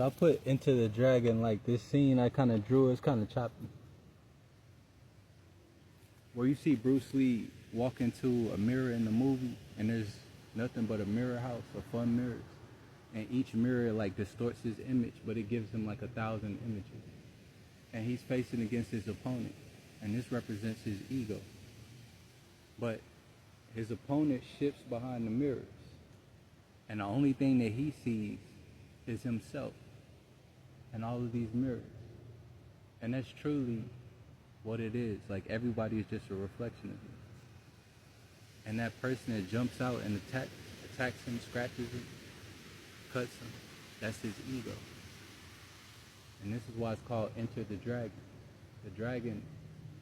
So I put Into the Dragon, like this scene I kind of drew. It's kind of choppy. Where you see Bruce Lee walk into a mirror in the movie, and there's nothing but a mirror house of fun mirrors, and each mirror like distorts his image, but it gives him like 1,000 images, and he's facing against his opponent, and this represents his ego. But his opponent shifts behind the mirrors, and the only thing that he sees is himself and all of these mirrors. And that's truly what it is. Like, everybody is just a reflection of you. And that person that jumps out and attacks him, scratches him, cuts him, that's his ego. And this is why it's called Enter the Dragon. The dragon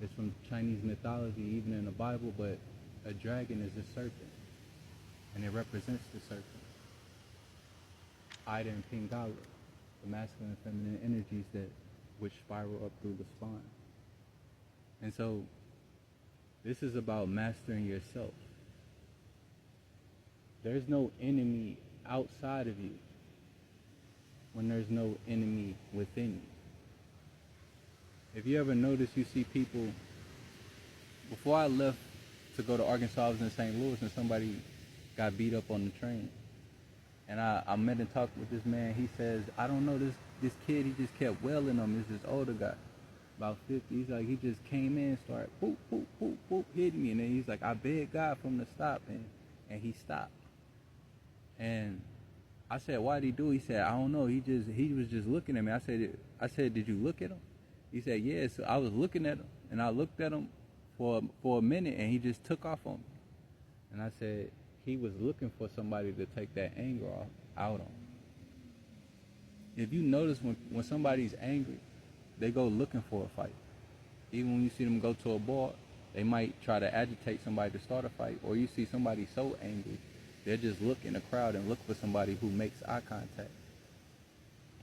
is from Chinese mythology, even in the Bible, but a dragon is a serpent, and it represents the serpent. Ida and Pingala, the masculine and feminine energies which spiral up through the spine. And so this is about mastering yourself. There's no enemy outside of you when there's no enemy within you. If you ever notice, you see people, before I left to go to Arkansas, I was in St. Louis, and somebody got beat up on the train. And I met and talked with this man. He says, I don't know, this kid, he just kept wailing on me. It's this older guy, about 50. He's like, he just came in and started boop, boop, boop, boop, hitting me. And then he's like, I begged God for him to stop, and he stopped. And I said, why'd he do it? He said, I don't know. He was just looking at me. I said, did you look at him? He said, yeah. So I was looking at him, and I looked at him for a minute, and he just took off on me. And I said, he was looking for somebody to take that anger out on. If you notice, when somebody's angry, they go looking for a fight. Even when you see them go to a bar, they might try to agitate somebody to start a fight. Or you see somebody so angry, they'll just look in the crowd and look for somebody who makes eye contact.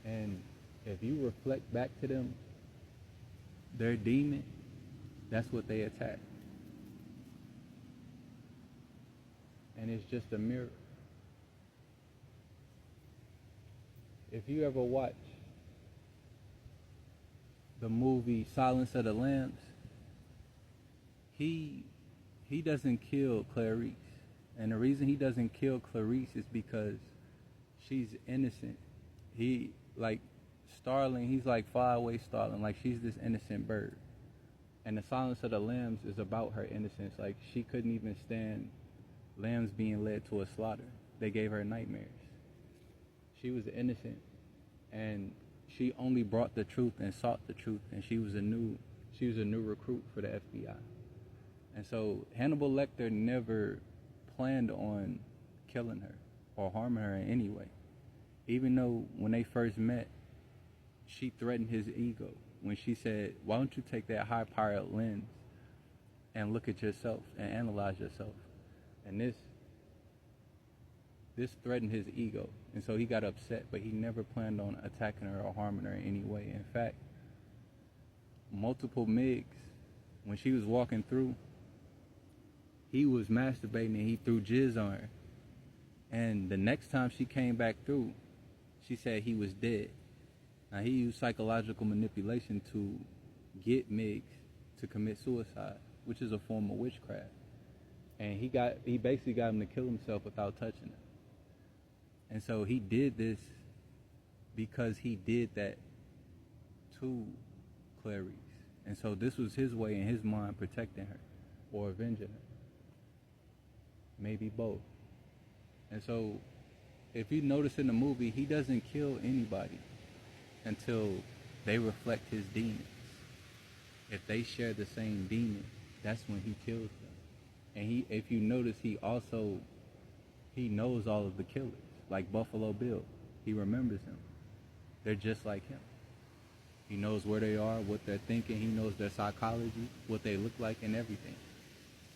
And if you reflect back to them their demon, that's what they attack. And it's just a mirror. If you ever watch the movie Silence of the Lambs, he doesn't kill Clarice. And the reason he doesn't kill Clarice is because she's innocent. He, like Starling, he's like far away Starling, like she's this innocent bird. And the Silence of the Lambs is about her innocence. Like, she couldn't even stand lambs being led to a slaughter. They gave her nightmares. She was innocent, and she only brought the truth and sought the truth, and she was a new recruit for the FBI. And so Hannibal Lecter never planned on killing her or harming her in any way. Even though when they first met, she threatened his ego when she said, why don't you take that high-powered lens and look at yourself and analyze yourself? And this threatened his ego. And so he got upset, but he never planned on attacking her or harming her in any way. In fact, multiple MIGs, when she was walking through, he was masturbating and he threw jizz on her. And the next time she came back through, she said he was dead. Now, he used psychological manipulation to get MIGs to commit suicide, which is a form of witchcraft. And he basically got him to kill himself without touching her. And so he did this because he did that to Clarice. And so this was his way, in his mind, protecting her or avenging her. Maybe both. And so if you notice in the movie, he doesn't kill anybody until they reflect his demons. If they share the same demon, that's when he kills them. And if you notice, he knows all of the killers. Like Buffalo Bill, he remembers them. They're just like him. He knows where they are, what they're thinking. He knows their psychology, what they look like, and everything.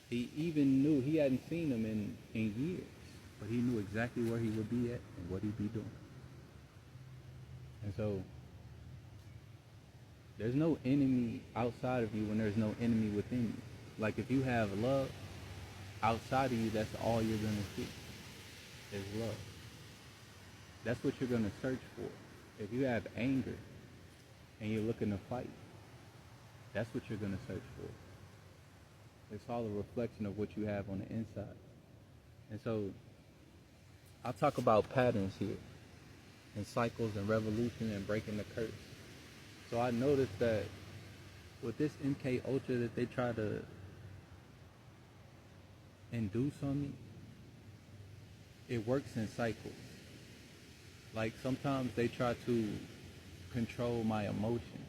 He even knew, he hadn't seen them in years, but he knew exactly where he would be at and what he'd be doing. And so there's no enemy outside of you when there's no enemy within you. Like, if you have love outside of you, that's all you're going to see is love. That's what you're going to search for. If you have anger and you're looking to fight, that's what you're going to search for. It's all a reflection of what you have on the inside. And so I'll talk about patterns here and cycles and revolution and breaking the curse. So I noticed that with this MK Ultra that they try to induce on me, it works in cycles. Like sometimes they try to control my emotions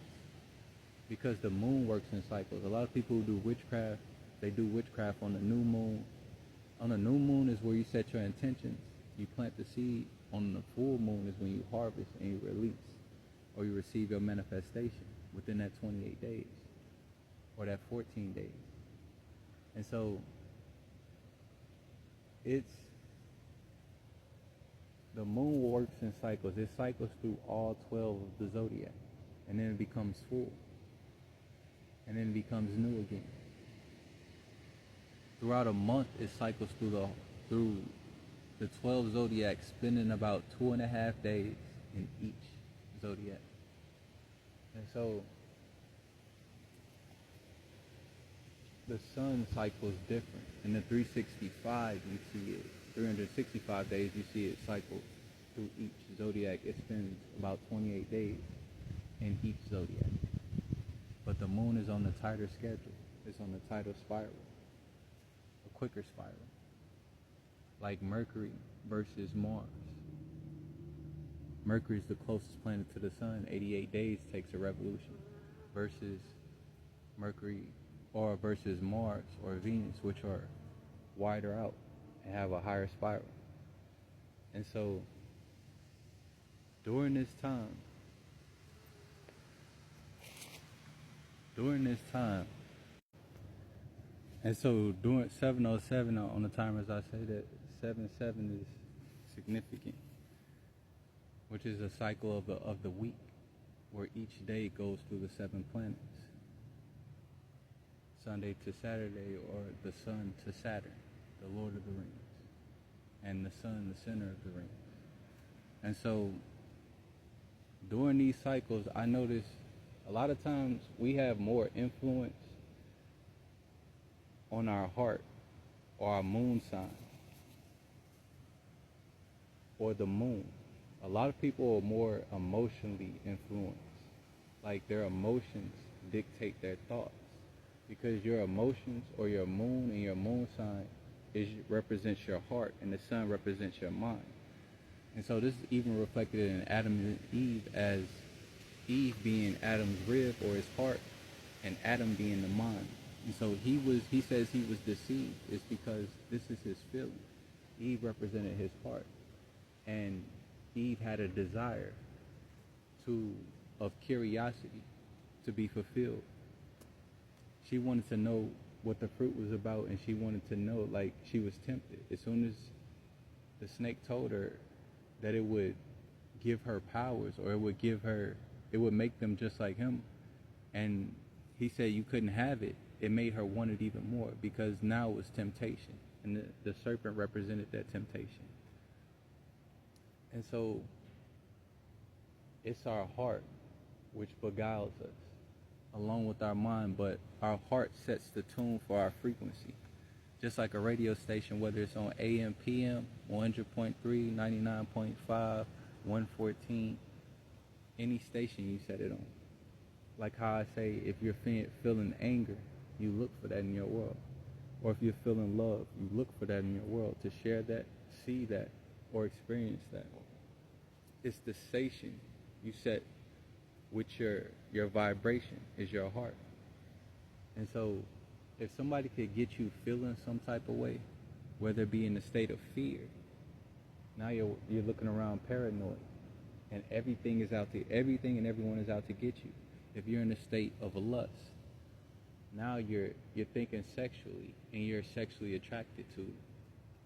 because the moon works in cycles. A lot of people who do witchcraft, they do witchcraft on the new moon. On the new moon is where you set your intentions. You plant the seed. On the full moon is when you harvest and you release or you receive your manifestation within that 28 days or that 14 days. And so the moon works in cycles. It cycles through all 12 of the zodiac, and then it becomes full, and then it becomes new again. Throughout a month, it cycles through the 12 zodiacs, spending about 2.5 days in each zodiac. And so the sun cycle is different. In the 365, you see it. 365 days, you see it cycle through each zodiac. It spends about 28 days in each zodiac. But the moon is on the tighter schedule. It's on the tighter spiral, a quicker spiral. Like Mercury versus Mars. Mercury is the closest planet to the sun. 88 days takes a revolution. Versus Mercury or versus Mars or Venus, which are wider out and have a higher spiral. And so during this time, and so during 707 on the timers, I say that 7-7 is significant, which is a cycle of the week, where each day goes through the 7 planets. Sunday to Saturday, or the sun to Saturn, the Lord of the Rings, and the sun, the center of the rings. And so during these cycles, I notice a lot of times we have more influence on our heart or our moon sign or the moon. A lot of people are more emotionally influenced. Like their emotions dictate their thoughts, because your emotions or your moon and your moon sign represents your heart, and the sun represents your mind. And so this is even reflected in Adam and Eve, as Eve being Adam's rib or his heart, and Adam being the mind. And so he says he was deceived. It's because this is his feeling. Eve represented his heart, and Eve had a desire of curiosity to be fulfilled. She wanted to know what the fruit was about, and she wanted to know, like, she was tempted. As soon as the snake told her that it would give her powers, or it would make them just like him, and he said you couldn't have it, it made her want it even more, because now it was temptation, and the serpent represented that temptation. And so it's our heart which beguiles us, along with our mind, but our heart sets the tune for our frequency. Just like a radio station, whether it's on AM, PM, 100.3, 99.5, 114, any station you set it on. Like how I say, if you're feeling anger, you look for that in your world. Or if you're feeling love, you look for that in your world, to share that, see that, or experience that. It's the station you set with your vibration is your heart. And so if somebody could get you feeling some type of way, whether it be in a state of fear, now you're looking around paranoid, and everything and everyone is out to get you. If you're in a state of lust, now you're thinking sexually, and you're sexually attracted to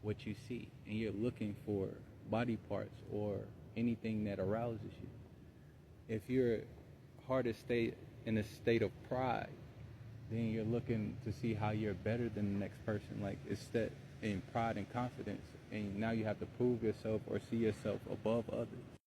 what you see, and you're looking for body parts or anything that arouses you. If your heart is in a state of pride, then you're looking to see how you're better than the next person. Like, it's that in pride and confidence, and now you have to prove yourself or see yourself above others.